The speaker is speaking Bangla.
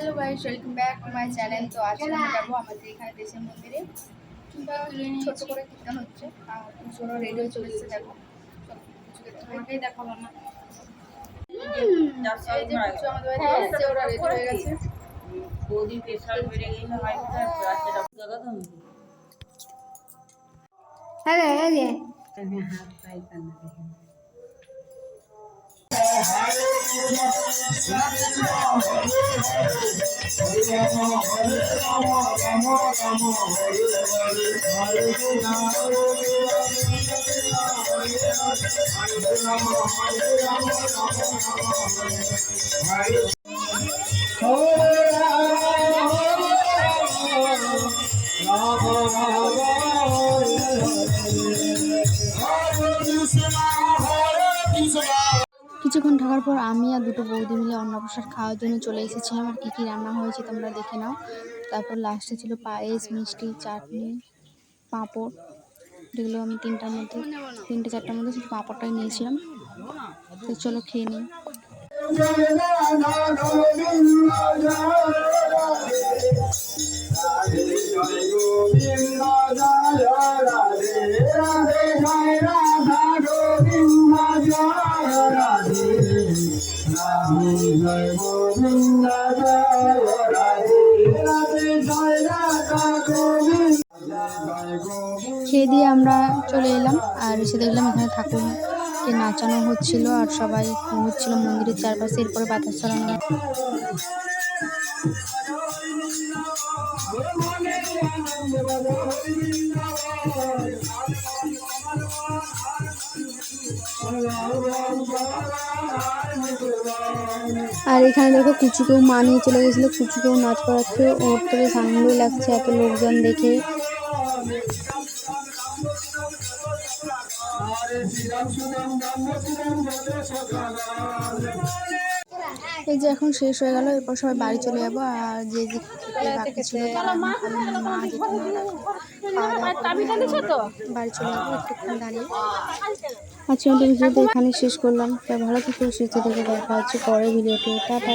Hello guys, welcome back to my channel. तो आज আমরা যাব আমাদের এখানে দেশের মন্দিরে ছোট করে কীর্তন হচ্ছে আর পুজোরও রেডি হয়ে চলে এসেছে। দেখো তোমাকেই দেখাবো না, এই যে পুজো আমাদের বাড়িতে এসেছে, ওরা রেডি হয়ে গেছে। বৌদি প্রেসার বেড়ে গেছে, হাই প্রেসার বাচ্চাটা জায়গা দাও। হ্যাঁ হ্যাঁ আমি হাত পাই কান্না দেখেন। কিছুক্ষণ থাকার পর আমি আর দুটো বৌদি মিলে অন্নপ্রসাদ খাওয়ার জন্য চলে এসেছিলাম। আর কী কী রান্না হয়েছে তোমরা দেখে নাও। তারপর লাস্টে ছিল পায়েস, মিষ্টি, চাটনি, পাঁপড়। যেগুলো আমি তিনটে চারটার মধ্যে শুধু পাঁপড়টাই নিয়েছিলাম। তো চলো খেয়ে নিই। খেয়ে দিয়ে আমরা চলে এলাম আর এসে দেখলাম এখানে ঠাকুরকে নাচানো হচ্ছিল আর সবাই ঘুরছিল মন্দিরের চারপাশে। এরপরে বাতাস ছড়ানো। আর এখানে দেখো কুচুকেও মা নিয়ে চলে গেছিলো, কুচুকেও নাচ করাচ্ছে। ওর তো বেশ আনন্দই লাগছে এত লোকজন দেখে। এই যে এখন শেষ হয়ে গেল, এরপর সবাই বাড়ি চলে যাবো। আর যে বাকি ছিল বাড়ি চলে যাবো একটুক্ষণ দাঁড়িয়ে। আজকে আমাদের ভিডিওটা এখানে শেষ করলাম। ভালো থেকে সুস্থ থেকে দেখা হচ্ছে পরের ভিডিওতে। টাটা।